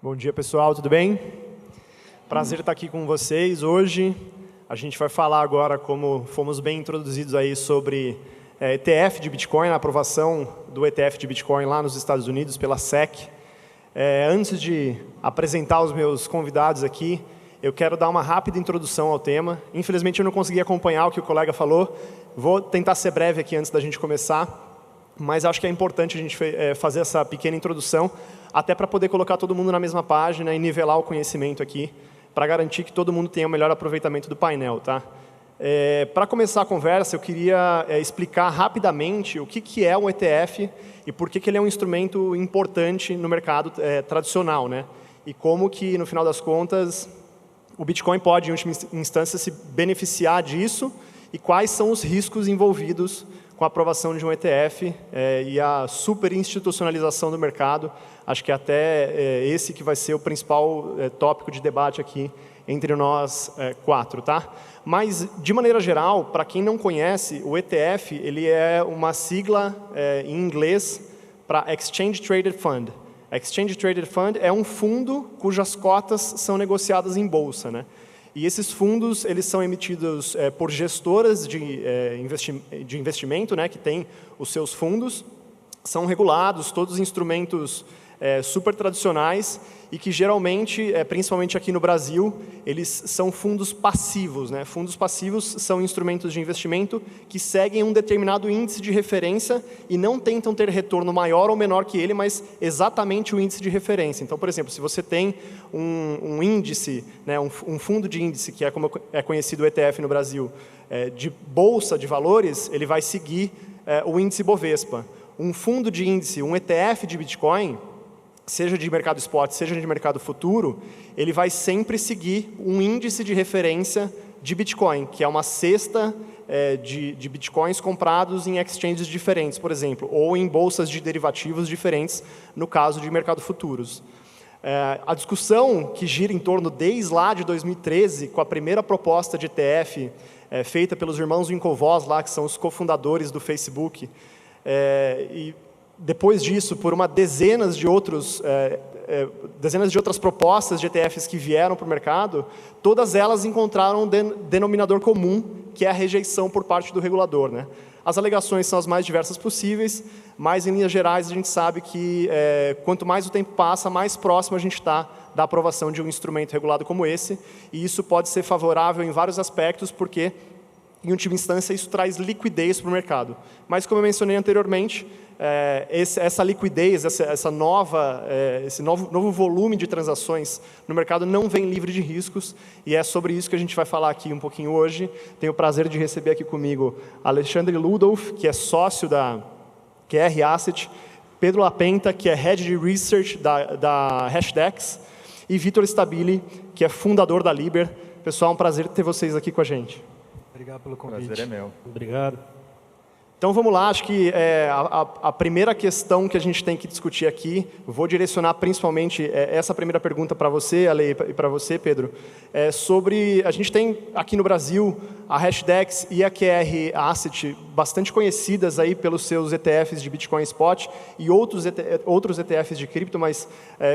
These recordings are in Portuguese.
Bom dia, pessoal, tudo bem? Prazer estar aqui com vocês hoje. A gente vai falar agora, como fomos bem introduzidos aí, sobre ETF de Bitcoin, a aprovação do ETF de Bitcoin lá nos Estados Unidos pela SEC. Antes de apresentar os meus convidados aqui, eu quero dar uma rápida introdução ao tema. Infelizmente, eu não consegui acompanhar o que o colega falou. Vou tentar ser breve aqui antes da gente começar, mas acho que é importante a gente fazer essa pequena introdução, até para poder colocar todo mundo na mesma página e nivelar o conhecimento aqui, para garantir que todo mundo tenha o melhor aproveitamento do painel. Tá? Para começar a conversa, eu queria explicar rapidamente o que é um ETF e por que ele é um instrumento importante no mercado tradicional, né? E como que, no final das contas, o Bitcoin pode, em última instância, se beneficiar disso e quais são os riscos envolvidos com a aprovação de um ETF e a superinstitucionalização do mercado. Acho que até esse que vai ser o principal tópico de debate aqui entre nós quatro. Tá? Mas, de maneira geral, para quem não conhece, o ETF ele é uma sigla em inglês para Exchange Traded Fund. Exchange Traded Fund é um fundo cujas cotas são negociadas em bolsa, né? E esses fundos eles são emitidos por gestoras de investimento, né, que têm os seus fundos, são regulados, todos os instrumentos super tradicionais e que geralmente, principalmente aqui no Brasil, eles são fundos passivos. Né? Fundos passivos são instrumentos de investimento que seguem um determinado índice de referência e não tentam ter retorno maior ou menor que ele, mas exatamente o índice de referência. Então, por exemplo, se você tem um índice, né, um fundo de índice, que é como é conhecido o ETF no Brasil, de bolsa de valores, ele vai seguir o índice Bovespa. Um fundo de índice, um ETF de Bitcoin, seja de mercado spot, seja de mercado futuro, ele vai sempre seguir um índice de referência de Bitcoin, que é uma cesta de Bitcoins comprados em exchanges diferentes, por exemplo, ou em bolsas de derivativos diferentes, no caso de mercado futuros. A discussão que gira em torno desde lá de 2013, com a primeira proposta de ETF feita pelos irmãos Winklevoss, lá, que são os cofundadores do Facebook, e depois disso, por dezenas de outras propostas de ETFs que vieram para o mercado, todas elas encontraram um denominador comum, que é a rejeição por parte do regulador. Né? As alegações são as mais diversas possíveis, mas, em linhas gerais, a gente sabe que quanto mais o tempo passa, mais próximo a gente está da aprovação de um instrumento regulado como esse, e isso pode ser favorável em vários aspectos, porque, em última instância, isso traz liquidez para o mercado. Mas, como eu mencionei anteriormente, essa liquidez, esse novo volume de transações no mercado não vem livre de riscos, e é sobre isso que a gente vai falar aqui um pouquinho hoje. Tenho o prazer de receber aqui comigo Alexandre Ludolf, que é sócio da QR Asset, Pedro Lapenta, que é Head de Research da Hashdex, e Vitor Stabile, que é fundador da Liber. Pessoal, é um prazer ter vocês aqui com a gente. Obrigado pelo convite. O prazer é meu. Obrigado. Então vamos lá, acho que a primeira questão que a gente tem que discutir aqui, vou direcionar principalmente essa primeira pergunta para você, Ale, e para você, Pedro, sobre, a gente tem aqui no Brasil a Hashdex e a QR Asset bastante conhecidas aí pelos seus ETFs de Bitcoin Spot e outros ETFs de cripto, mas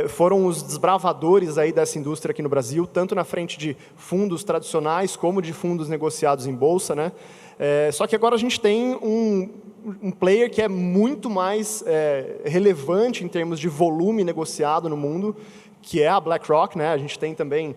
foram os desbravadores aí dessa indústria aqui no Brasil, tanto na frente de fundos tradicionais como de fundos negociados em bolsa, né? Só que agora a gente tem um player que é muito mais relevante em termos de volume negociado no mundo, que é a BlackRock, né? A gente tem também,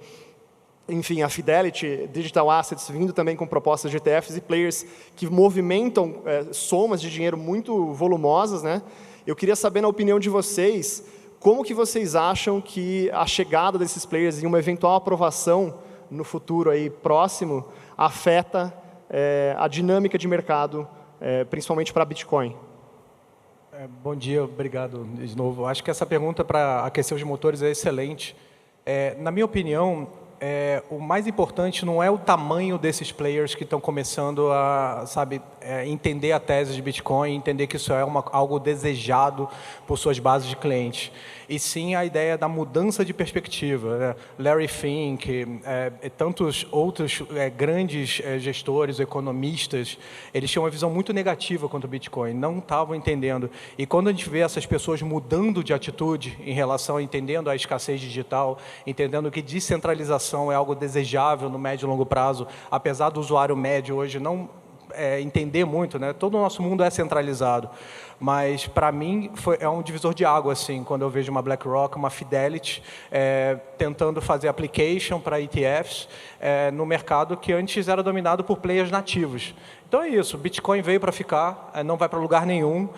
enfim, a Fidelity Digital Assets vindo também com propostas de ETFs e players que movimentam somas de dinheiro muito volumosas, né? Eu queria saber, na opinião de vocês, como que vocês acham que a chegada desses players e uma eventual aprovação no futuro aí próximo afeta a dinâmica de mercado, principalmente para Bitcoin? Bom dia, obrigado de novo. Acho que essa pergunta para aquecer os motores é excelente. Na minha opinião, o mais importante não é o tamanho desses players que estão começando a, entender a tese de Bitcoin, entender que isso é algo desejado por suas bases de clientes. E sim a ideia da mudança de perspectiva, né? Larry Fink, e tantos outros grandes gestores, economistas, eles tinham uma visão muito negativa quanto ao Bitcoin, não estavam entendendo. E quando a gente vê essas pessoas mudando de atitude em relação a entendendo a escassez digital, entendendo que descentralização é algo desejável no médio e longo prazo, apesar do usuário médio hoje não entender muito, né? Todo o nosso mundo é centralizado. Mas, para mim, é um divisor de água, assim, quando eu vejo uma BlackRock, uma Fidelity, tentando fazer application para ETFs no mercado que antes era dominado por players nativos. Então é isso, Bitcoin veio para ficar, não vai para lugar nenhum,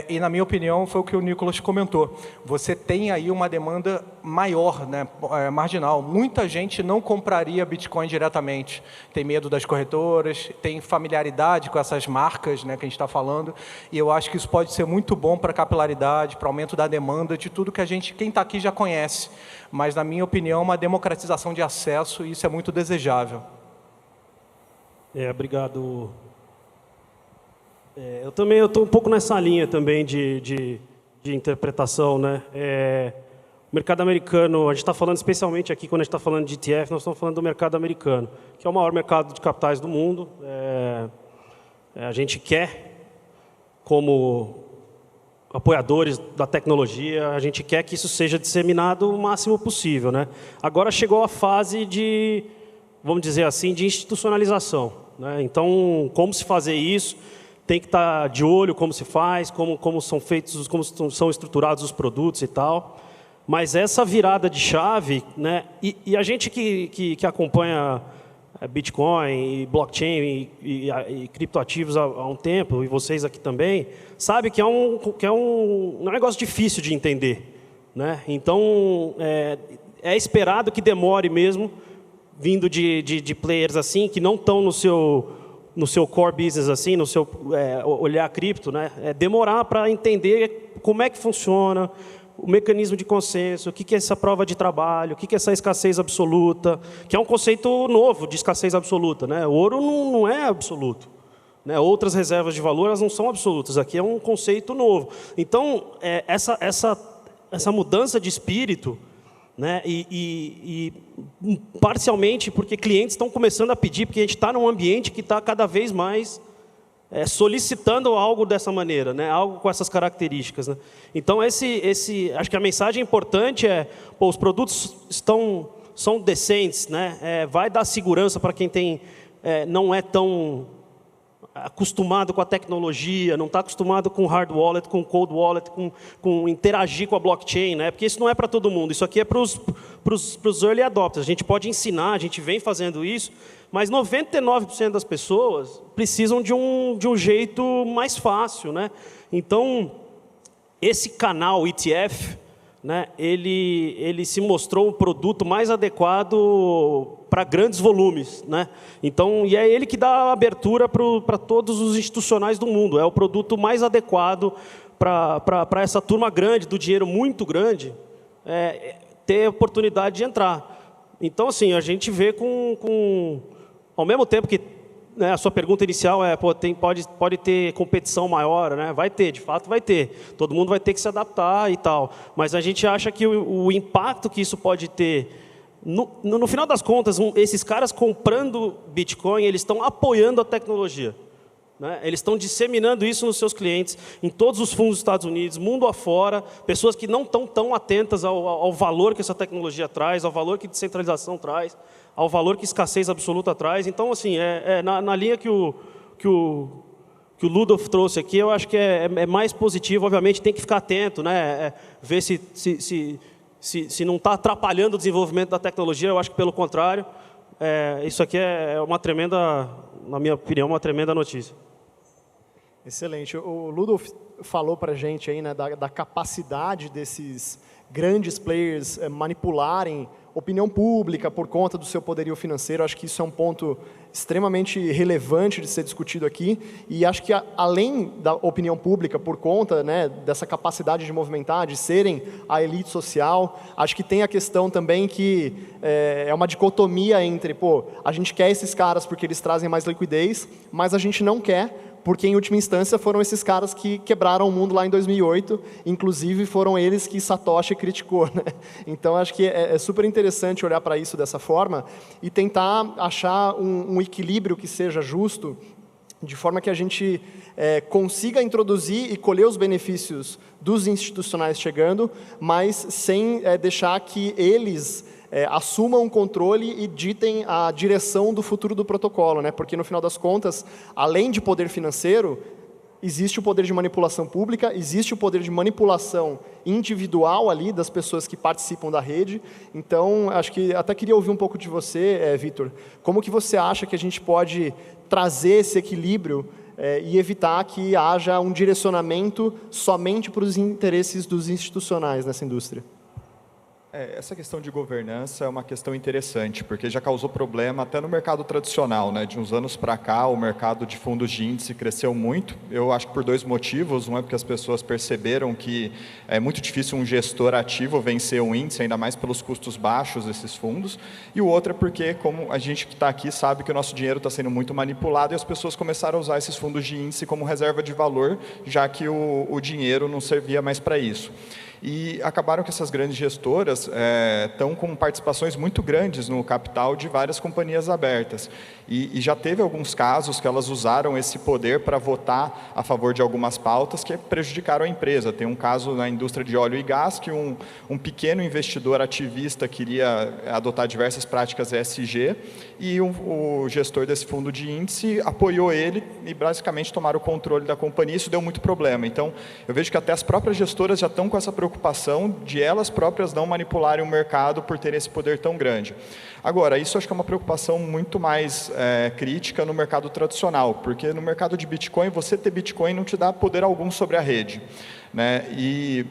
e na minha opinião foi o que o Nicolas comentou. Você tem aí uma demanda maior, né, marginal. Muita gente não compraria Bitcoin diretamente, tem medo das corretoras, tem familiaridade com essas marcas, né, que a gente está falando, e eu acho que isso pode ser muito bom para a capilaridade, para o aumento da demanda, de tudo que quem está aqui já conhece. Mas, na minha opinião, uma democratização de acesso, e isso é muito desejável. Obrigado. Eu estou um pouco nessa linha também de interpretação, né? O mercado americano, a gente está falando especialmente aqui, quando a gente está falando de ETF, nós estamos falando do mercado americano, que é o maior mercado de capitais do mundo. A gente quer, como apoiadores da tecnologia, a gente quer que isso seja disseminado o máximo possível, né? Agora chegou a fase de, vamos dizer assim, de institucionalização, né? Então, como se fazer isso? Tem que estar de olho como se faz, como são feitos, como são estruturados os produtos e tal. Mas essa virada de chave, né? E a gente que acompanha Bitcoin e blockchain e criptoativos há um tempo, e vocês aqui também, sabe que é um negócio difícil de entender, né? Então, é esperado que demore mesmo, vindo de players assim, que não estão no seu core business, assim, no seu olhar cripto, né? Demorar para entender como é que funciona, o mecanismo de consenso, o que é essa prova de trabalho, o que é essa escassez absoluta, que é um conceito novo de escassez absoluta, né? O ouro não é absoluto, né? Outras reservas de valor, elas não são absolutas. Aqui é um conceito novo. Então, essa mudança de espírito, né? E parcialmente porque clientes estão começando a pedir, porque a gente está num ambiente que está cada vez mais solicitando algo dessa maneira, né? Algo com essas características, né? Então, acho que a mensagem importante os produtos são decentes, né? Vai dar segurança para quem não é tão acostumado com a tecnologia, não está acostumado com hard wallet, com cold wallet, com interagir com a blockchain, né? Porque isso não é para todo mundo, isso aqui é para os early adopters. A gente pode ensinar, a gente vem fazendo isso, mas 99% das pessoas precisam de um jeito mais fácil, né? Então, esse canal ETF, né, ele se mostrou o produto mais adequado para grandes volumes, né? Então, e é ele que dá abertura para todos os institucionais do mundo. É o produto mais adequado para essa turma grande, do dinheiro muito grande, ter a oportunidade de entrar. Então, assim, a gente vê ao mesmo tempo que, né, a sua pergunta inicial pode ter competição maior, né? Vai ter, de fato vai ter. Todo mundo vai ter que se adaptar e tal. Mas a gente acha que o impacto que isso pode ter, no final das contas, esses caras comprando Bitcoin, eles estão apoiando a tecnologia, né? Eles estão disseminando isso nos seus clientes, em todos os fundos dos Estados Unidos, mundo afora, pessoas que não estão tão atentas ao valor que essa tecnologia traz, ao valor que descentralização traz, ao valor que escassez absoluta traz. Então, assim, na linha que o Ludolf trouxe aqui, eu acho que é mais positivo. Obviamente, tem que ficar atento, né? Ver se não está atrapalhando o desenvolvimento da tecnologia. Eu acho que, pelo contrário, isso aqui é uma tremenda, na minha opinião, uma tremenda notícia. Excelente. O Ludolf falou para a gente aí, né, da capacidade desses grandes players manipularem opinião pública por conta do seu poderio financeiro. Acho que isso é um ponto extremamente relevante de ser discutido aqui, e acho que além da opinião pública, por conta, né, dessa capacidade de movimentar, de serem a elite social, acho que tem a questão também que é uma dicotomia entre, a gente quer esses caras porque eles trazem mais liquidez, mas a gente não quer porque, em última instância, foram esses caras que quebraram o mundo lá em 2008, inclusive foram eles que Satoshi criticou, né? Então, acho que é super interessante olhar para isso dessa forma e tentar achar um equilíbrio que seja justo, de forma que a gente consiga introduzir e colher os benefícios dos institucionais chegando, mas sem deixar que eles assumam o controle e ditem a direção do futuro do protocolo, né? Porque, no final das contas, além de poder financeiro, existe o poder de manipulação pública, existe o poder de manipulação individual ali das pessoas que participam da rede. Então, acho que até queria ouvir um pouco de você, Vitor. Como que você acha que a gente pode trazer esse equilíbrio e evitar que haja um direcionamento somente para os interesses dos institucionais nessa indústria? Essa questão de governança é uma questão interessante, porque já causou problema até no mercado tradicional, né? De uns anos para cá, o mercado de fundos de índice cresceu muito. Eu acho que por dois motivos. Um é porque as pessoas perceberam que é muito difícil um gestor ativo vencer um índice, ainda mais pelos custos baixos desses fundos. E o outro é porque, como a gente que está aqui sabe que o nosso dinheiro está sendo muito manipulado e as pessoas começaram a usar esses fundos de índice como reserva de valor, já que o dinheiro não servia mais para isso. E acabaram que essas grandes gestoras estão com participações muito grandes no capital de várias companhias abertas. E já teve alguns casos que elas usaram esse poder para votar a favor de algumas pautas que prejudicaram a empresa. Tem um caso na indústria de óleo e gás que um pequeno investidor ativista queria adotar diversas práticas ESG e o gestor desse fundo de índice apoiou ele e basicamente tomaram o controle da companhia. Isso deu muito problema. Então, eu vejo que até as próprias gestoras já estão com essa preocupação de elas próprias não manipularem o mercado por terem esse poder tão grande. Agora, isso acho que é uma preocupação muito mais crítica no mercado tradicional, porque no mercado de Bitcoin, você ter Bitcoin não te dá poder algum sobre a rede, né? E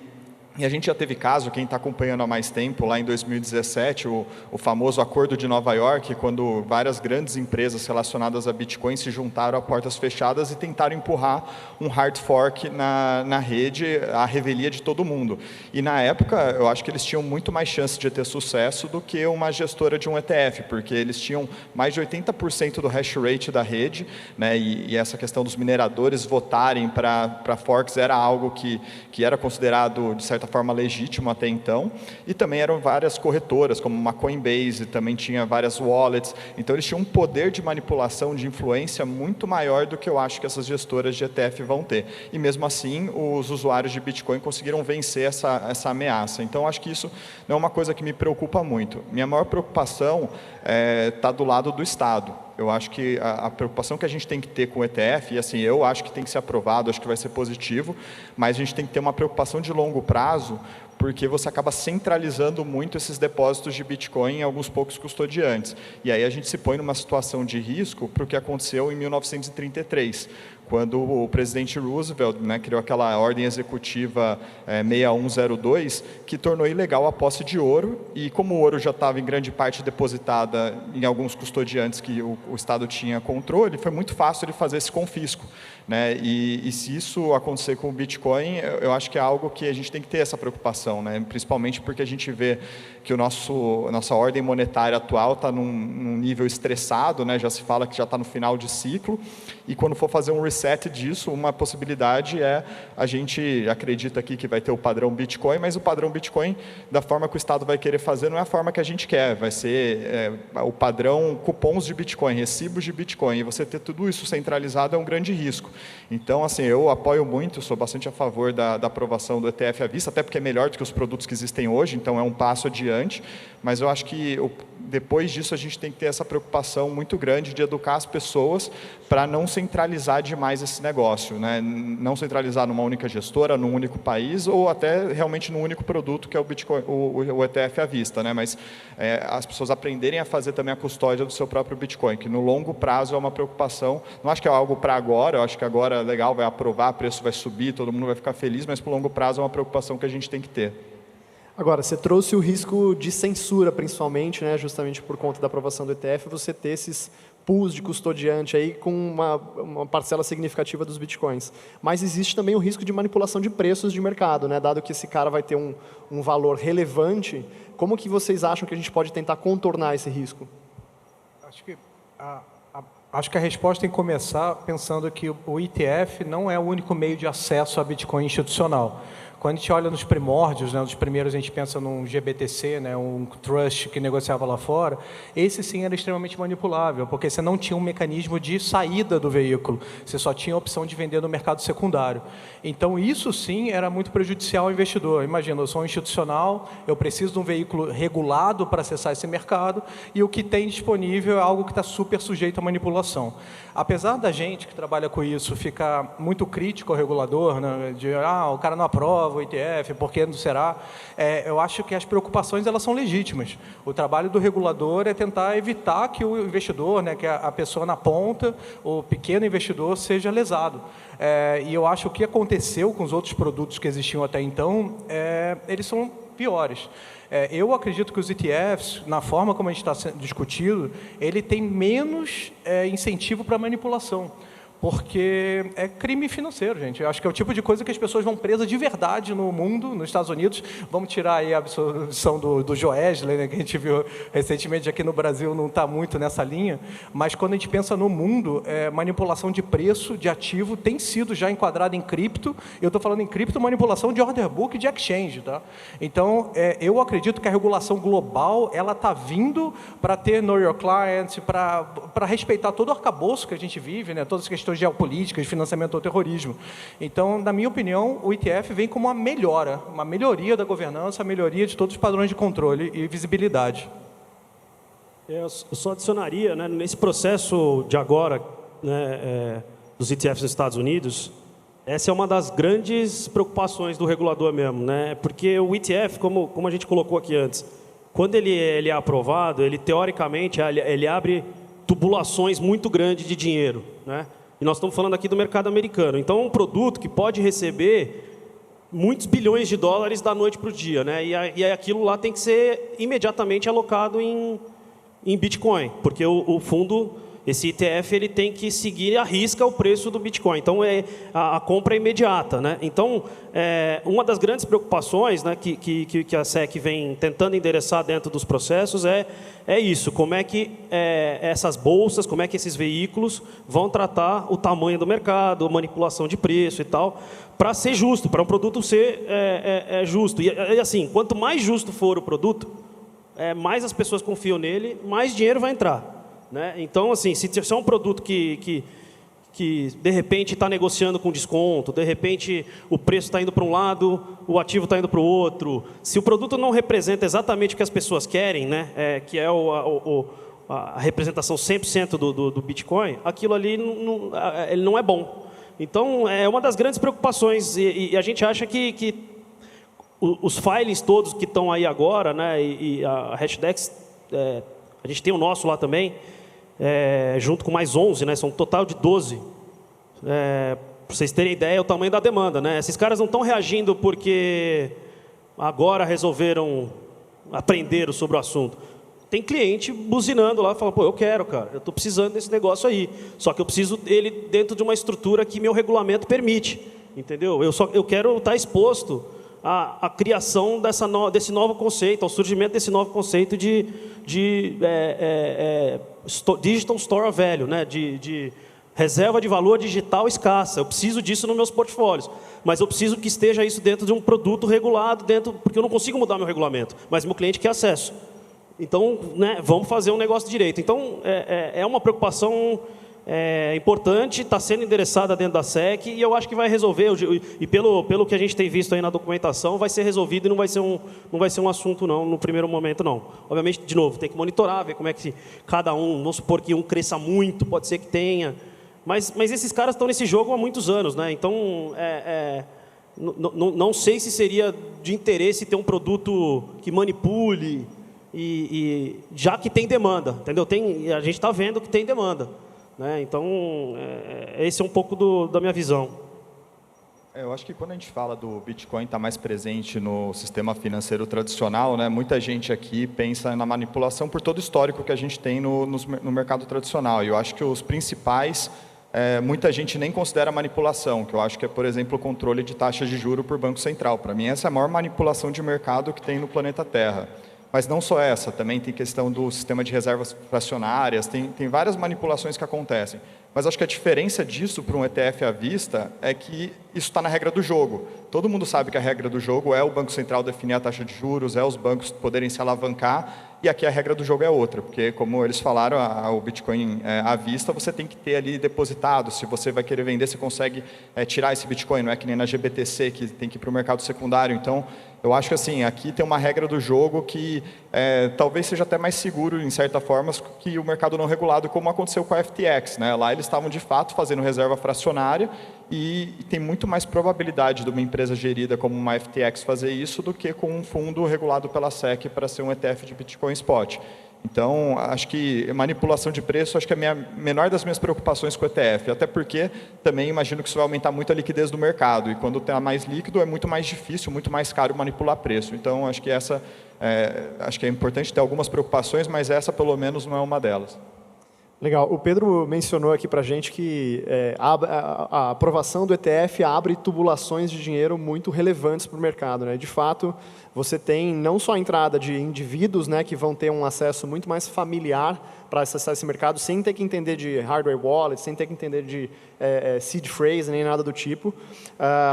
a gente já teve caso, quem está acompanhando há mais tempo, lá em 2017, o famoso Acordo de Nova York, quando várias grandes empresas relacionadas a Bitcoin se juntaram a portas fechadas e tentaram empurrar um hard fork na rede, à revelia de todo mundo. E na época, eu acho que eles tinham muito mais chance de ter sucesso do que uma gestora de um ETF, porque eles tinham mais de 80% do hash rate da rede, né, e essa questão dos mineradores votarem para forks era algo que era considerado, de certa forma, legítimo até então, e também eram várias corretoras, como uma Coinbase, também tinha várias wallets, então eles tinham um poder de manipulação, de influência muito maior do que eu acho que essas gestoras de ETF vão ter. E mesmo assim, os usuários de Bitcoin conseguiram vencer essa ameaça. Então, acho que isso não é uma coisa que me preocupa muito. Minha maior preocupação está do lado do Estado. Eu acho que a preocupação que a gente tem que ter com o ETF, e assim, eu acho que tem que ser aprovado, acho que vai ser positivo, mas a gente tem que ter uma preocupação de longo prazo, porque você acaba centralizando muito esses depósitos de Bitcoin em alguns poucos custodiantes. E aí a gente se põe numa situação de risco para o que aconteceu em 1933, quando o presidente Roosevelt, né, criou aquela ordem executiva 6102, que tornou ilegal a posse de ouro, e como o ouro já estava em grande parte depositada em alguns custodiantes que o Estado tinha controle, foi muito fácil ele fazer esse confisco, né? E se isso acontecer com o Bitcoin, eu acho que é algo que a gente tem que ter essa preocupação, né? Principalmente porque a gente vê que a nossa ordem monetária atual está num nível estressado, né? Já se fala que já está no final de ciclo, e quando for fazer um reset disso, uma possibilidade a gente acredita aqui que vai ter o padrão Bitcoin, mas o padrão Bitcoin, da forma que o Estado vai querer fazer, não é a forma que a gente quer, vai ser o padrão cupons de Bitcoin, recibos de Bitcoin, e você ter tudo isso centralizado é um grande risco. Então, assim, eu apoio muito, sou bastante a favor da aprovação do ETF à vista, até porque é melhor do que os produtos que existem hoje, então é um passo adiante, mas eu acho que depois disso a gente tem que ter essa preocupação muito grande de educar as pessoas para não centralizar demais mais esse negócio, né? Não centralizar numa única gestora, num único país, ou até realmente num único produto, que é o Bitcoin, o ETF à vista, né? Mas as pessoas aprenderem a fazer também a custódia do seu próprio Bitcoin, que no longo prazo é uma preocupação. Não acho que é algo para agora, eu acho que agora é legal, vai aprovar, o preço vai subir, todo mundo vai ficar feliz, mas para o longo prazo é uma preocupação que a gente tem que ter. Agora, você trouxe o risco de censura, principalmente, né, justamente por conta da aprovação do ETF, você ter esses pools de custodiante aí com uma parcela significativa dos bitcoins. Mas existe também o risco de manipulação de preços de mercado, né, dado que esse cara vai ter um valor relevante. Como que vocês acham que a gente pode tentar contornar esse risco? Acho que a resposta tem que começar pensando que o ETF não é o único meio de acesso a Bitcoin institucional. Quando a gente olha nos primórdios, né, nos primeiros a gente pensa num GBTC, né, um trust que negociava lá fora, esse sim era extremamente manipulável, porque você não tinha um mecanismo de saída do veículo, você só tinha a opção de vender no mercado secundário. Então isso sim era muito prejudicial ao investidor. Imagina, eu sou um institucional, eu preciso de um veículo regulado para acessar esse mercado, e o que tem disponível é algo que está super sujeito à manipulação. Apesar da gente que trabalha com isso ficar muito crítico ao regulador, né, de o cara não aprova o ETF, por que não será? Eu acho que as preocupações elas são legítimas. O trabalho do regulador é tentar evitar que o investidor, né, que a pessoa na ponta, o pequeno investidor, seja lesado. E eu acho que o que aconteceu com os outros produtos que existiam até então, eles são piores. Eu acredito que os ETFs, na forma como a gente está discutindo, ele tem menos incentivo para manipulação. Porque é crime financeiro, gente. Eu acho que é o tipo de coisa que as pessoas vão presas de verdade no mundo, nos Estados Unidos. Vamos tirar aí a absolução do Joesley, né, que a gente viu recentemente aqui no Brasil, não está muito nessa linha. Mas quando a gente pensa no mundo, manipulação de preço, de ativo, tem sido já enquadrada em cripto. Eu estou falando em cripto, manipulação de order book e de exchange. Tá? Então, eu acredito que a regulação global ela está vindo para ter Know Your Client, para respeitar todo o arcabouço que a gente vive, né, todas as questões geopolíticas, de financiamento ao terrorismo. Então, na minha opinião, o ETF vem como uma melhoria da governança, a melhoria de todos os padrões de controle e visibilidade. Eu só adicionaria, né, nesse processo de agora, né, dos ETFs nos Estados Unidos, essa é uma das grandes preocupações do regulador mesmo, né, porque o ETF, como a gente colocou aqui antes, quando ele é aprovado, ele teoricamente ele abre tubulações muito grandes de dinheiro, né? E nós estamos falando aqui do mercado americano. Então, é um produto que pode receber muitos bilhões de dólares da noite para o dia, né? E aquilo lá tem que ser imediatamente alocado em Bitcoin, porque o fundo, esse ETF, ele tem que seguir à risca o preço do Bitcoin. Então, a compra é imediata, né? Então, uma das grandes preocupações, né, que a SEC vem tentando endereçar dentro dos processos é isso, como é que essas bolsas, como é que esses veículos vão tratar o tamanho do mercado, a manipulação de preço e tal, para ser justo, para um produto ser justo. E assim, quanto mais justo for o produto, mais as pessoas confiam nele, mais dinheiro vai entrar. Né? Então, assim, se é um produto que de repente está negociando com desconto, de repente o preço está indo para um lado, o ativo está indo para o outro, se o produto não representa exatamente o que as pessoas querem, né, que é a representação 100% do Bitcoin, aquilo ali ele não é bom. Então, é uma das grandes preocupações, e a gente acha que os filings todos que estão aí agora, né, e a Hashdex, a gente tem o nosso lá também, junto com mais 11, né, são um total de 12. Para vocês terem ideia, é o tamanho da demanda. Né? Esses caras não estão reagindo porque agora resolveram aprender sobre o assunto. Tem cliente buzinando lá, fala, pô, eu quero, cara, eu estou precisando desse negócio aí. Só que eu preciso dele dentro de uma estrutura que meu regulamento permite. Entendeu? Eu quero estar exposto à criação desse novo conceito, ao surgimento desse novo conceito de Digital Store of Value, né? de reserva de valor digital escassa. Eu preciso disso nos meus portfólios, mas eu preciso que esteja isso dentro de um produto regulado, porque eu não consigo mudar meu regulamento, mas meu cliente quer acesso. Então, né, vamos fazer um negócio direito. Então, é uma preocupação importante, está sendo endereçada dentro da SEC, e eu acho que vai resolver, e pelo que a gente tem visto aí na documentação, vai ser resolvido e não vai ser um assunto não, no primeiro momento não. Obviamente, de novo, tem que monitorar, ver como é que cada um, vamos supor que um cresça muito, pode ser que tenha Mas esses caras estão nesse jogo há muitos anos, né? Então, não sei se seria de interesse ter um produto que manipule, já que tem demanda, entendeu? A gente está vendo que tem demanda, né? Então, esse é um pouco da minha visão. Eu acho que quando a gente fala do Bitcoin estar mais presente no sistema financeiro tradicional, né, muita gente aqui pensa na manipulação por todo o histórico que a gente tem no mercado tradicional. E eu acho que os principais, muita gente nem considera manipulação, que eu acho que é, por exemplo, o controle de taxas de juros por Banco Central. Para mim, essa é a maior manipulação de mercado que tem no planeta Terra. Mas não só essa, também tem questão do sistema de reservas fracionárias, tem várias manipulações que acontecem. Mas acho que a diferença disso para um ETF à vista é que isso está na regra do jogo. Todo mundo sabe que a regra do jogo é o Banco Central definir a taxa de juros, é os bancos poderem se alavancar, e aqui a regra do jogo é outra, porque, como eles falaram, o Bitcoin à vista você tem que ter ali depositado. Se você vai querer vender, você consegue tirar esse Bitcoin, não é que nem na GBTC, que tem que ir para o mercado secundário. Então, eu acho que assim, aqui tem uma regra do jogo que talvez seja até mais seguro, em certa forma, que o mercado não regulado, como aconteceu com a FTX, né? Lá eles estavam, de fato, fazendo reserva fracionária e tem muito mais probabilidade de uma empresa gerida como uma FTX fazer isso do que com um fundo regulado pela SEC para ser um ETF de Bitcoin Spot. Então, acho que manipulação de preço, acho que é a menor das minhas preocupações com o ETF, até porque também imagino que isso vai aumentar muito a liquidez do mercado, e quando tem mais líquido é muito mais difícil, muito mais caro manipular preço. Então, acho que acho que é importante ter algumas preocupações, mas essa pelo menos não é uma delas. Legal. O Pedro mencionou aqui para a gente que a aprovação do ETF abre tubulações de dinheiro muito relevantes para o mercado, né? De fato, você tem não só a entrada de indivíduos, né, que vão ter um acesso muito mais familiar para acessar esse mercado, sem ter que entender de hardware wallet, sem ter que entender de seed phrase, nem nada do tipo,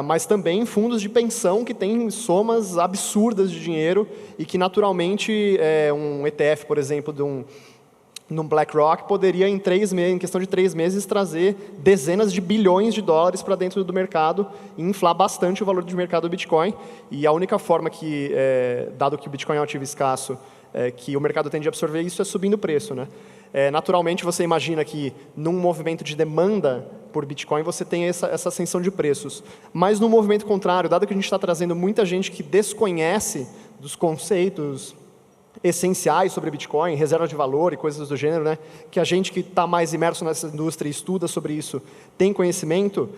mas também fundos de pensão que têm somas absurdas de dinheiro e que, naturalmente, um ETF, por exemplo, num BlackRock, poderia, em questão de 3 meses, trazer dezenas de bilhões de dólares para dentro do mercado e inflar bastante o valor de mercado do Bitcoin. E a única forma que, dado que o Bitcoin é um ativo escasso, que o mercado tende a absorver isso é subindo o preço, né? Naturalmente, você imagina que, num movimento de demanda por Bitcoin, você tem essa ascensão de preços. Mas, no movimento contrário, dado que a gente está trazendo muita gente que desconhece dos conceitos essenciais sobre Bitcoin, reserva de valor e coisas do gênero, né? Que a gente que está mais imerso nessa indústria e estuda sobre isso tem conhecimento,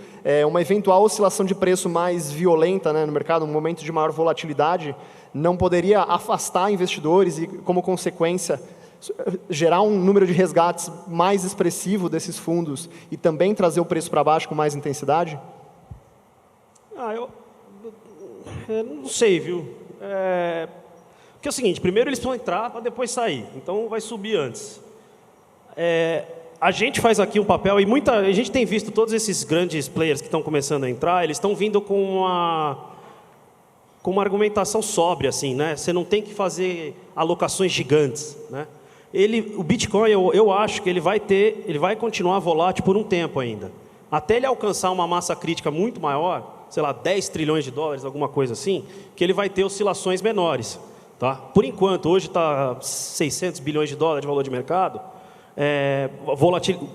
uma eventual oscilação de preço mais violenta, né, no mercado, um momento de maior volatilidade, não poderia afastar investidores e, como consequência, gerar um número de resgates mais expressivo desses fundos e também trazer o preço para baixo com mais intensidade? Eu não sei, viu? Porque é o seguinte, primeiro eles vão entrar para depois sair, então vai subir antes. A gente faz aqui um papel, e a gente tem visto todos esses grandes players que estão começando a entrar, eles estão vindo com uma argumentação sóbria, assim, né? Você não tem que fazer alocações gigantes, né? O Bitcoin, eu acho que ele vai continuar volátil por um tempo ainda. Até ele alcançar uma massa crítica muito maior, sei lá, 10 trilhões de dólares, alguma coisa assim, que ele vai ter oscilações menores. Tá? Por enquanto, hoje está 600 bilhões de dólares de valor de mercado.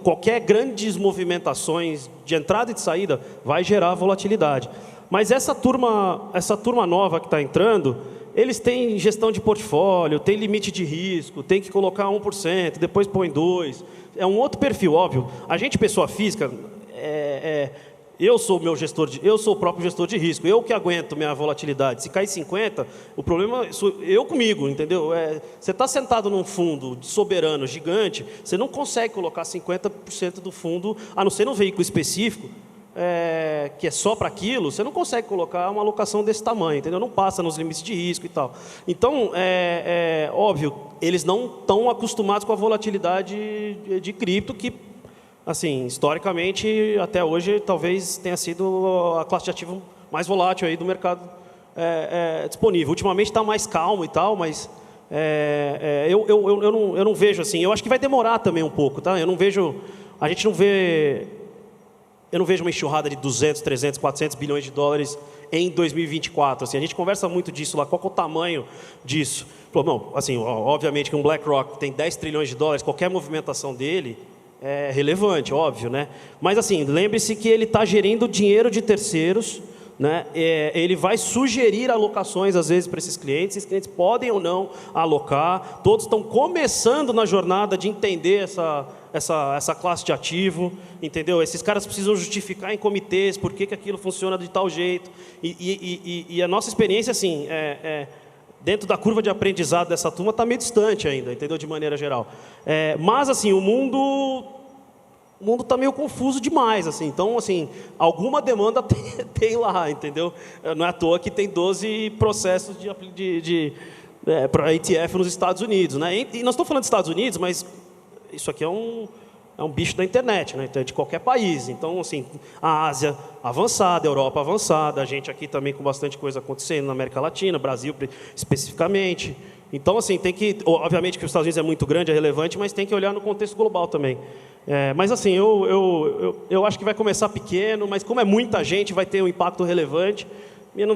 Qualquer grandes movimentações de entrada e de saída vai gerar volatilidade. Mas essa turma nova que está entrando, eles têm gestão de portfólio, tem limite de risco, tem que colocar 1%, depois põe 2%. É um outro perfil, óbvio. A gente, pessoa física, eu sou o próprio gestor de risco, eu que aguento minha volatilidade. Se cair 50%, o problema sou eu comigo, entendeu? Você está sentado num fundo soberano gigante, você não consegue colocar 50% do fundo, a não ser num veículo específico, que é só para aquilo, você não consegue colocar uma alocação desse tamanho, entendeu? Não passa nos limites de risco e tal. Então, óbvio, eles não estão acostumados com a volatilidade de cripto, que, assim, historicamente, até hoje, talvez tenha sido a classe de ativo mais volátil aí do mercado disponível. Ultimamente está mais calmo e tal, mas eu não vejo assim. Eu acho que vai demorar também um pouco, tá? Eu não vejo uma enxurrada de 200, 300, 400 bilhões de dólares em 2024. Assim, a gente conversa muito disso lá, qual que é o tamanho disso. Bom, assim, obviamente que um BlackRock tem 10 trilhões de dólares, qualquer movimentação dele é relevante, óbvio, né? Mas assim, lembre-se que ele está gerindo dinheiro de terceiros, né? Ele vai sugerir alocações às vezes para esses clientes podem ou não alocar, todos estão começando na jornada de entender essa classe de ativo, entendeu? Esses caras precisam justificar em comitês por que aquilo funciona de tal jeito, e a nossa experiência, assim, dentro da curva de aprendizado dessa turma está meio distante ainda, entendeu? De maneira geral. Mas, assim, o mundo está meio confuso demais, assim. Então, assim, alguma demanda tem lá, entendeu? Não é à toa que tem 12 processos para ETF nos Estados Unidos, né? E nós estamos falando dos Estados Unidos, mas isso aqui é um bicho da internet, né? Então, é de qualquer país. Então, assim, a Ásia avançada, a Europa avançada, a gente aqui também com bastante coisa acontecendo na América Latina, Brasil especificamente. Então, assim, tem que... Obviamente que os Estados Unidos é muito grande, é relevante, mas tem que olhar no contexto global também. Mas, assim, eu acho que vai começar pequeno, mas como é muita gente, vai ter um impacto relevante. Eu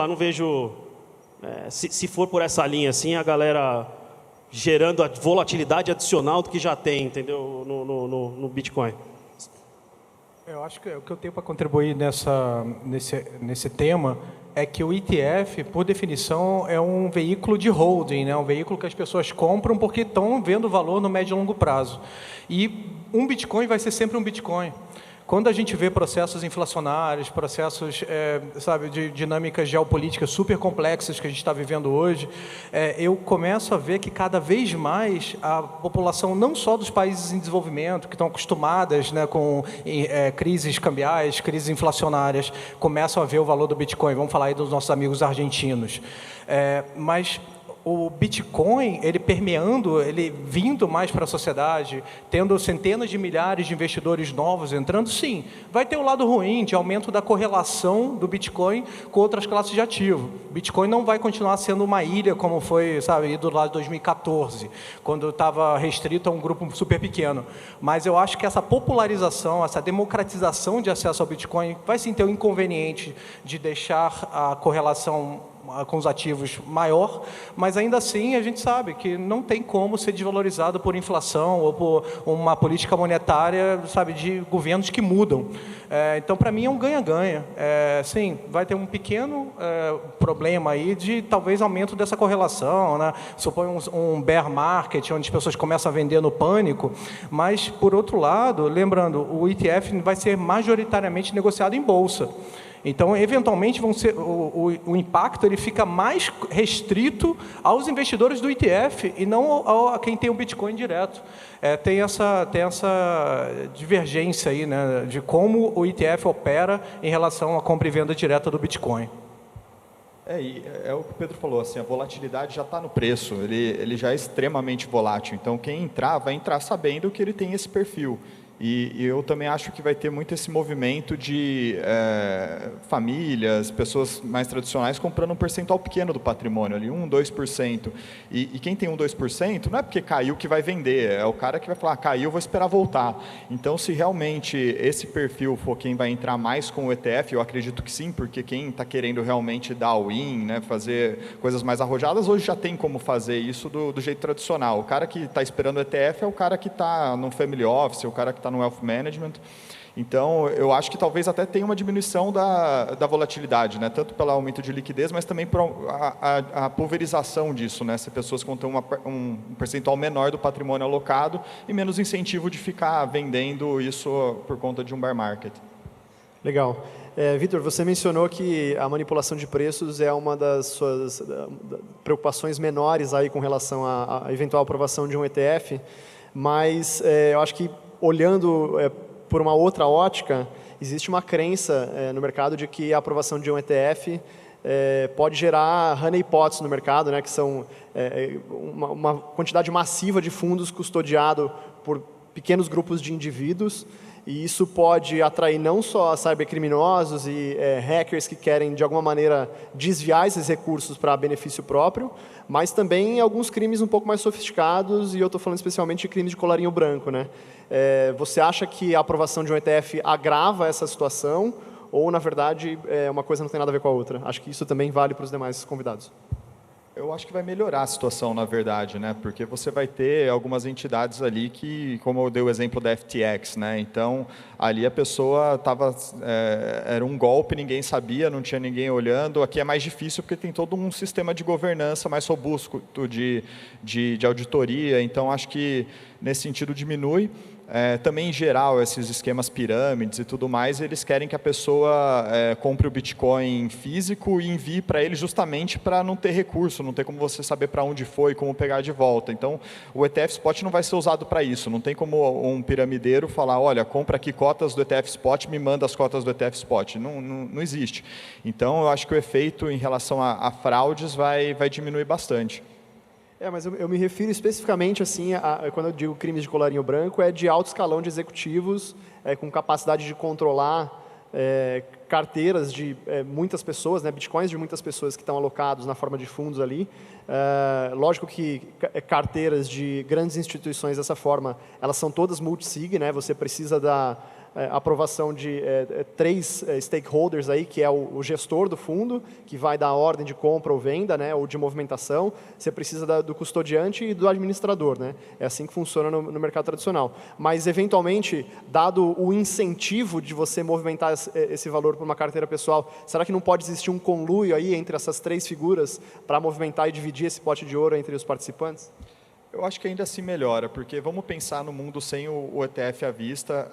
não vejo... se for por essa linha, assim, a galera gerando a volatilidade adicional do que já tem, entendeu, no Bitcoin. Eu acho que o que eu tenho para contribuir nesse tema é que o ETF, por definição, é um veículo de holding, né? Um veículo que as pessoas compram porque estão vendo valor no médio e longo prazo. E um Bitcoin vai ser sempre um Bitcoin. Quando a gente vê processos inflacionários, processos, sabe, de dinâmicas geopolíticas super complexas que a gente está vivendo hoje, eu começo a ver que cada vez mais a população, não só dos países em desenvolvimento, que estão acostumadas, né, com crises cambiais, crises inflacionárias, começam a ver o valor do Bitcoin. Vamos falar aí dos nossos amigos argentinos. Mas o Bitcoin, ele permeando, ele vindo mais para a sociedade, tendo centenas de milhares de investidores novos entrando, sim, vai ter o lado ruim de aumento da correlação do Bitcoin com outras classes de ativo. O Bitcoin não vai continuar sendo uma ilha como foi, sabe, do lado de 2014, quando estava restrito a um grupo super pequeno. Mas eu acho que essa popularização, essa democratização de acesso ao Bitcoin vai sim ter o inconveniente de deixar a correlação com os ativos maior, mas ainda assim a gente sabe que não tem como ser desvalorizado por inflação ou por uma política monetária, sabe, de governos que mudam. Então, para mim, é um ganha-ganha. Sim, vai ter um pequeno problema aí de talvez aumento dessa correlação, né? Supõe um bear market, onde as pessoas começam a vender no pânico, mas, por outro lado, lembrando, o ETF vai ser majoritariamente negociado em bolsa. Então, eventualmente, o impacto ele fica mais restrito aos investidores do ETF e não a quem tem o Bitcoin direto. Tem essa divergência aí, né, de como o ETF opera em relação à compra e venda direta do Bitcoin. É o que o Pedro falou, assim, a volatilidade já está no preço, ele já é extremamente volátil. Então, quem entrar, vai entrar sabendo que ele tem esse perfil. E eu também acho que vai ter muito esse movimento de famílias, pessoas mais tradicionais comprando um percentual pequeno do patrimônio, ali 1%, 2%. E quem tem 1%, 2%, não é porque caiu que vai vender, é o cara que vai falar, caiu, vou esperar voltar. Então, se realmente esse perfil for quem vai entrar mais com o ETF, eu acredito que sim, porque quem está querendo realmente dar all-in, né, fazer coisas mais arrojadas, hoje já tem como fazer isso do jeito tradicional. O cara que está esperando o ETF é o cara que está no family office, o cara que está no wealth management. Então, eu acho que talvez até tenha uma diminuição da volatilidade, né? Tanto pelo aumento de liquidez, mas também por a pulverização disso, né? Se pessoas contêm um percentual menor do patrimônio alocado e menos incentivo de ficar vendendo isso por conta de um bear market. Legal. Vitor, você mencionou que a manipulação de preços é uma das suas preocupações menores aí com relação à eventual aprovação de um ETF, mas eu acho que olhando por uma outra ótica, existe uma crença no mercado de que a aprovação de um ETF pode gerar honeypots no mercado, né, que são uma quantidade massiva de fundos custodiados por pequenos grupos de indivíduos, e isso pode atrair não só cybercriminosos e hackers que querem, de alguma maneira, desviar esses recursos para benefício próprio, mas também alguns crimes um pouco mais sofisticados, e eu estou falando especialmente de crimes de colarinho branco, né? Você acha que a aprovação de um ETF agrava essa situação, ou, na verdade, uma coisa não tem nada a ver com a outra? Acho que isso também vale para os demais convidados. Eu acho que vai melhorar a situação, na verdade, né? Porque você vai ter algumas entidades ali que, como eu dei o exemplo da FTX, né? Então, ali a pessoa estava... era um golpe, ninguém sabia, não tinha ninguém olhando. Aqui é mais difícil porque tem todo um sistema de governança mais robusto de auditoria. Então, acho que, nesse sentido, diminui. Também, em geral, esses esquemas pirâmides e tudo mais, eles querem que a pessoa compre o Bitcoin físico e envie para ele justamente para não ter recurso, não ter como você saber para onde foi, como pegar de volta. Então, o ETF Spot não vai ser usado para isso. Não tem como um piramideiro falar, olha, compra aqui cotas do ETF Spot, me manda as cotas do ETF Spot. Não existe. Então, eu acho que o efeito em relação a fraudes vai diminuir bastante. Mas eu me refiro especificamente, assim, quando eu digo crimes de colarinho branco, de alto escalão de executivos com capacidade de controlar carteiras de muitas pessoas, né, bitcoins de muitas pessoas que estão alocados na forma de fundos ali. Lógico que carteiras de grandes instituições dessa forma, elas são todas multisig, né, você precisa da aprovação de 3 stakeholders aí, que é o gestor do fundo, que vai dar a ordem de compra ou venda, né, ou de movimentação. Você precisa do custodiante e do administrador, né? É assim que funciona no mercado tradicional. Mas, eventualmente, dado o incentivo de você movimentar esse valor para uma carteira pessoal, será que não pode existir um conluio aí entre essas 3 figuras para movimentar e dividir esse pote de ouro entre os participantes? Eu acho que ainda assim melhora, porque vamos pensar no mundo sem o ETF à vista,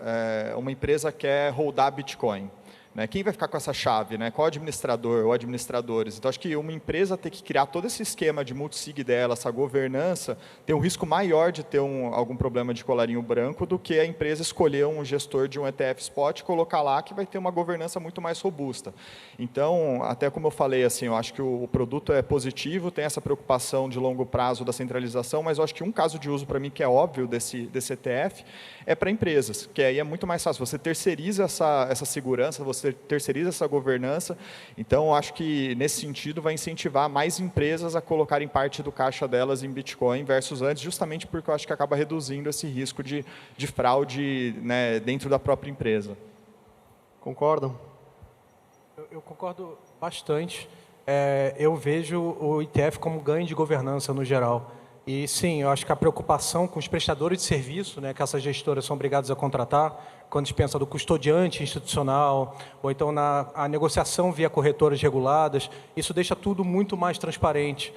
uma empresa quer holdar Bitcoin. Né? Quem vai ficar com essa chave? Né? Qual administrador ou administradores? Então, acho que uma empresa ter que criar todo esse esquema de multisig dela, essa governança, tem um risco maior de ter algum problema de colarinho branco do que a empresa escolher um gestor de um ETF Spot e colocar lá que vai ter uma governança muito mais robusta. Então, até como eu falei, assim, eu acho que o produto é positivo, tem essa preocupação de longo prazo da centralização, mas eu acho que um caso de uso para mim que é óbvio desse ETF é para empresas, que aí é muito mais fácil. Você terceiriza essa segurança, você terceiriza essa governança. Então, eu acho que, nesse sentido, vai incentivar mais empresas a colocarem parte do caixa delas em Bitcoin versus antes, justamente porque eu acho que acaba reduzindo esse risco de fraude, né, dentro da própria empresa. Concordam? Eu concordo bastante. Eu vejo o ETF como ganho de governança no geral. E sim, eu acho que a preocupação com os prestadores de serviço, né, que essas gestoras são obrigadas a contratar, quando a gente pensa do custodiante institucional, ou então a negociação via corretoras reguladas, isso deixa tudo muito mais transparente.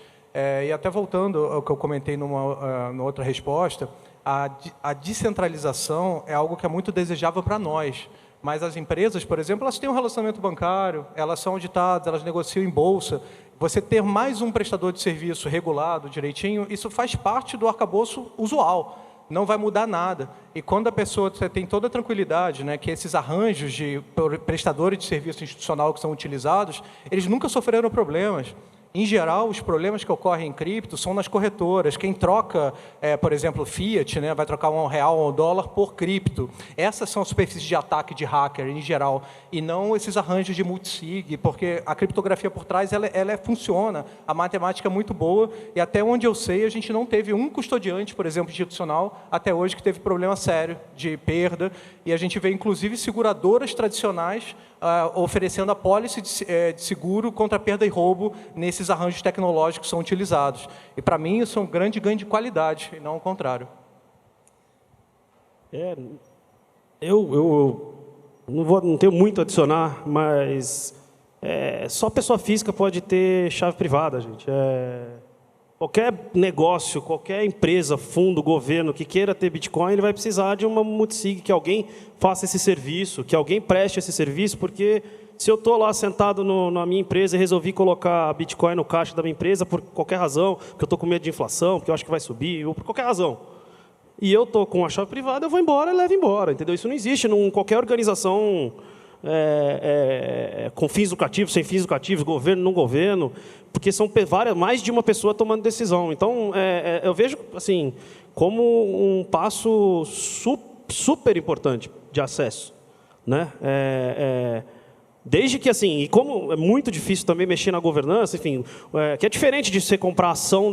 E até voltando ao que eu comentei numa outra resposta, a descentralização é algo que é muito desejável para nós. Mas as empresas, por exemplo, elas têm um relacionamento bancário, elas são auditadas, elas negociam em bolsa. Você ter mais um prestador de serviço regulado direitinho, isso faz parte do arcabouço usual. Não vai mudar nada. E quando a pessoa tem toda a tranquilidade, né, que esses arranjos de prestadores de serviço institucional que são utilizados, eles nunca sofreram problemas. Em geral, os problemas que ocorrem em cripto são nas corretoras. Quem troca, por exemplo, fiat, né, vai trocar R$1 ou $1 por cripto. Essas são as superfícies de ataque de hacker, em geral, e não esses arranjos de multisig, porque a criptografia por trás ela funciona, a matemática é muito boa, e até onde eu sei, a gente não teve um custodiante, por exemplo, institucional, até hoje, que teve problema sério de perda, e a gente vê, inclusive, seguradoras tradicionais oferecendo a pólice de seguro contra perda e roubo nesses arranjos tecnológicos que são utilizados. E, para mim, isso é um grande ganho de qualidade, e não o contrário. Eu não tenho muito a adicionar, mas só pessoa física pode ter chave privada, gente. Qualquer negócio, qualquer empresa, fundo, governo que queira ter Bitcoin, ele vai precisar de uma multisig, que alguém faça esse serviço, que alguém preste esse serviço, porque se eu estou lá sentado na minha empresa e resolvi colocar Bitcoin no caixa da minha empresa por qualquer razão, porque eu estou com medo de inflação, porque eu acho que vai subir, ou por qualquer razão, e eu estou com a chave privada, eu vou embora e levo embora, entendeu? Isso não existe em qualquer organização com fins lucrativos, sem fins lucrativos, governo, não governo, porque são mais de uma pessoa tomando decisão. Então, eu vejo assim como um passo super importante de acesso, né? Desde que, assim, e como é muito difícil também mexer na governança, enfim, que é diferente de você comprar a ação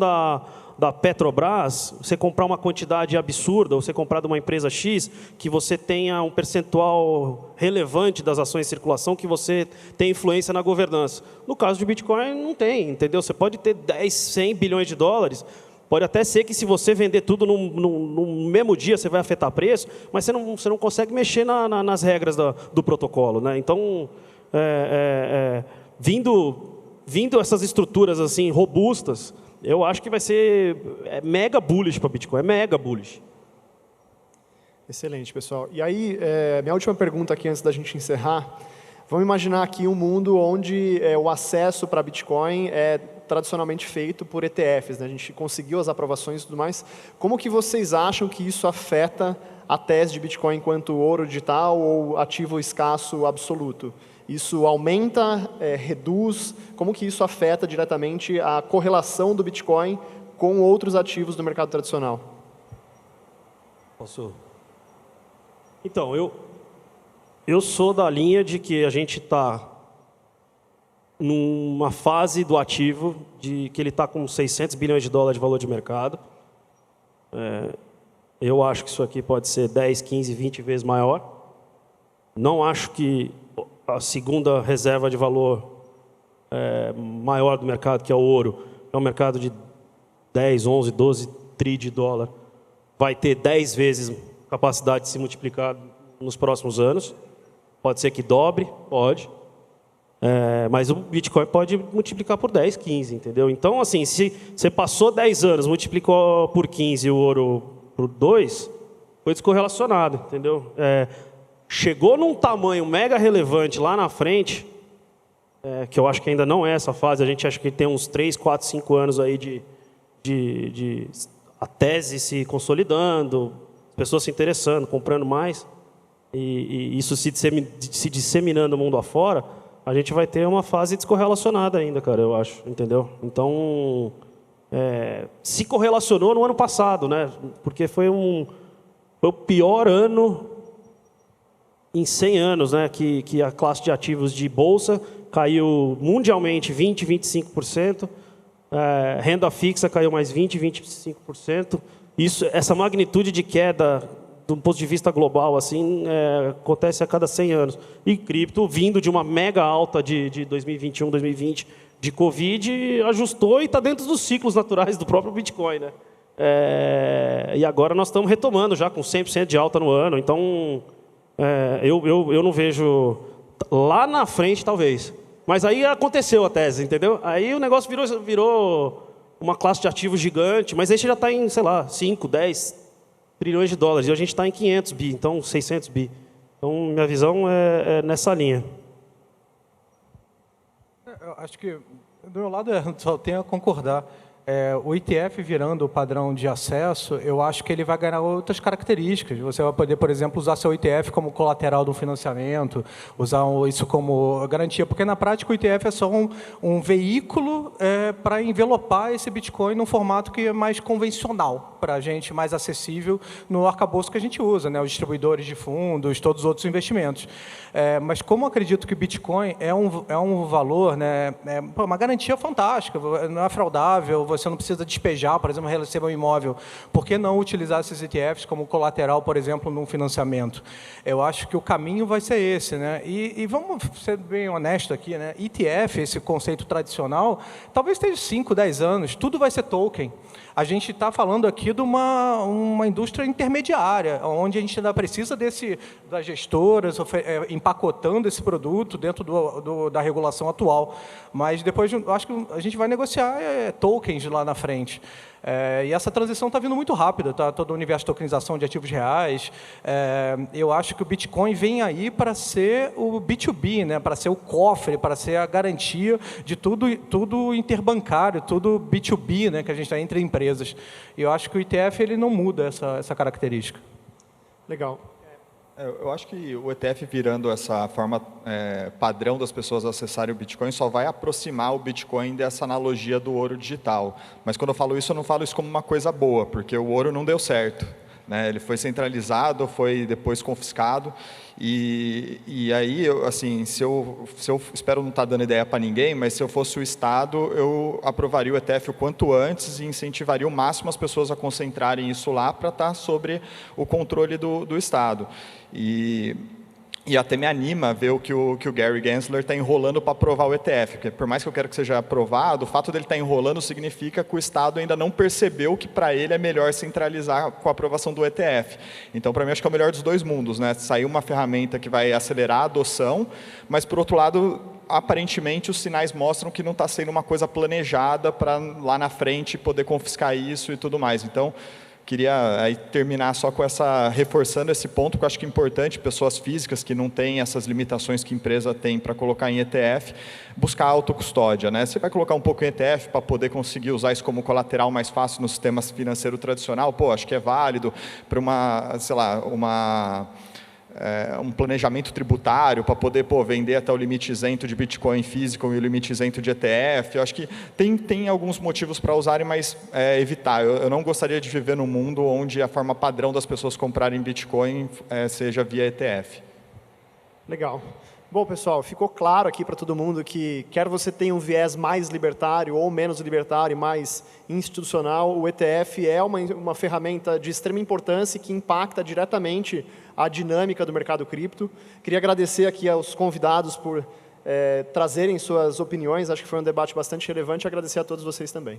da Petrobras, você comprar uma quantidade absurda, ou você comprar de uma empresa X, que você tenha um percentual relevante das ações em circulação, que você tem influência na governança. No caso de Bitcoin, não tem, entendeu? Você pode ter 10, 100 bilhões de dólares, pode até ser que se você vender tudo no mesmo dia, você vai afetar preço, mas você não consegue mexer nas regras do protocolo, né? Então, vindo essas estruturas assim robustas, eu acho que vai ser mega bullish para Bitcoin, é mega bullish. Excelente, pessoal. E aí, minha última pergunta aqui antes da gente encerrar, vamos imaginar aqui um mundo onde o acesso para Bitcoin é tradicionalmente feito por ETFs, né? A gente conseguiu as aprovações e tudo mais. Como que vocês acham que isso afeta a tese de Bitcoin enquanto ouro digital ou ativo escasso absoluto? Isso aumenta, reduz? Como que isso afeta diretamente a correlação do Bitcoin com outros ativos do mercado tradicional? Posso? Então, eu sou da linha de que a gente está numa fase do ativo de que ele está com 600 bilhões de dólares de valor de mercado. Eu acho que isso aqui pode ser 10, 15, 20 vezes maior. Não acho que a segunda reserva de valor maior do mercado, que é o ouro, é um mercado de 10, 11, 12 tri de dólar, vai ter 10 vezes capacidade de se multiplicar nos próximos anos. Pode ser que dobre, pode. Mas o Bitcoin pode multiplicar por 10, 15, entendeu? Então, assim, se você passou 10 anos, multiplicou por 15 e o ouro por 2, foi descorrelacionado, entendeu? Chegou num tamanho mega relevante lá na frente, que eu acho que ainda não é essa fase, a gente acha que tem uns 3, 4, 5 anos aí de a tese se consolidando, pessoas se interessando, comprando mais, e isso se disseminando no mundo afora, a gente vai ter uma fase descorrelacionada ainda, cara, eu acho, entendeu? Então, se correlacionou no ano passado, né? Porque foi o pior ano em 100 anos, né? Que a classe de ativos de bolsa caiu mundialmente 20%, 25%, renda fixa caiu mais 20%, 25%. Essa magnitude de queda, do ponto de vista global, assim, acontece a cada 100 anos. E cripto, vindo de uma mega alta de 2021, 2020, de Covid, ajustou e está dentro dos ciclos naturais do próprio Bitcoin, né? E agora nós estamos retomando já com 100% de alta no ano. Então, eu não vejo... Lá na frente, talvez. Mas aí aconteceu a tese, entendeu? Aí o negócio virou uma classe de ativos gigante, mas aí você já está em, sei lá, 5, 10 trilhões de dólares, e a gente está em 500 bi, então 600 bi. Então, minha visão é nessa linha. Eu acho que, do meu lado, só tenho a concordar. O ETF virando o padrão de acesso, eu acho que ele vai ganhar outras características. Você vai poder, por exemplo, usar seu ETF como colateral do financiamento, usar isso como garantia, porque na prática o ETF é só um veículo para envelopar esse Bitcoin num formato que é mais convencional, para a gente, mais acessível no arcabouço que a gente usa, né? Os distribuidores de fundos, todos os outros investimentos. Mas como eu acredito que o Bitcoin é um valor, né? Uma garantia fantástica, não é fraudável, você não precisa despejar, por exemplo, receber um imóvel. Por que não utilizar esses ETFs como colateral, por exemplo, num financiamento? Eu acho que o caminho vai ser esse, né? E vamos ser bem honesto aqui, né? ETF, esse conceito tradicional, talvez esteja 5, 10 anos, tudo vai ser token. A gente está falando aqui de uma indústria intermediária, onde a gente ainda precisa das gestoras empacotando esse produto dentro da regulação atual. Mas depois, acho que a gente vai negociar tokens lá na frente. E essa transição está vindo muito rápida, tá? Todo o universo de tokenização de ativos reais. Eu acho que o Bitcoin vem aí para ser o B2B, né? Para ser o cofre, para ser a garantia de tudo interbancário, tudo B2B, né? Que a gente está entre empresas. E eu acho que o ETF ele não muda essa característica. Legal. Eu acho que o ETF virando essa forma padrão das pessoas acessarem o Bitcoin só vai aproximar o Bitcoin dessa analogia do ouro digital. Mas quando eu falo isso, eu não falo isso como uma coisa boa, porque o ouro não deu certo. né? Ele foi centralizado, foi depois confiscado, e aí, assim, se eu espero não estar dando ideia para ninguém, mas se eu fosse o Estado, eu aprovaria o ETF o quanto antes e incentivaria o máximo as pessoas a concentrarem isso lá para estar sobre o controle do Estado. E até me anima ver o que o Gary Gensler está enrolando para aprovar o ETF, porque por mais que eu quero que seja aprovado, o fato dele estar enrolando significa que o Estado ainda não percebeu que para ele é melhor centralizar com a aprovação do ETF. Então, para mim, acho que é o melhor dos dois mundos, né? Sair uma ferramenta que vai acelerar a adoção, mas, por outro lado, aparentemente, os sinais mostram que não está sendo uma coisa planejada para lá na frente poder confiscar isso e tudo mais. Então, queria aí terminar só com reforçando esse ponto, porque eu acho que é importante, pessoas físicas que não têm essas limitações que a empresa tem para colocar em ETF, buscar autocustódia, né? Você vai colocar um pouco em ETF para poder conseguir usar isso como colateral mais fácil no sistema financeiro tradicional, pô, acho que é válido para um planejamento tributário para poder vender até o limite isento de Bitcoin físico e o limite isento de ETF. Eu acho que tem alguns motivos para usarem, mas evitar. Eu não gostaria de viver num mundo onde a forma padrão das pessoas comprarem Bitcoin seja via ETF. Legal. Bom, pessoal, ficou claro aqui para todo mundo que, quer você tenha um viés mais libertário ou menos libertário e mais institucional, o ETF é uma ferramenta de extrema importância que impacta diretamente a dinâmica do mercado cripto. Queria agradecer aqui aos convidados por trazerem suas opiniões, acho que foi um debate bastante relevante, e agradecer a todos vocês também.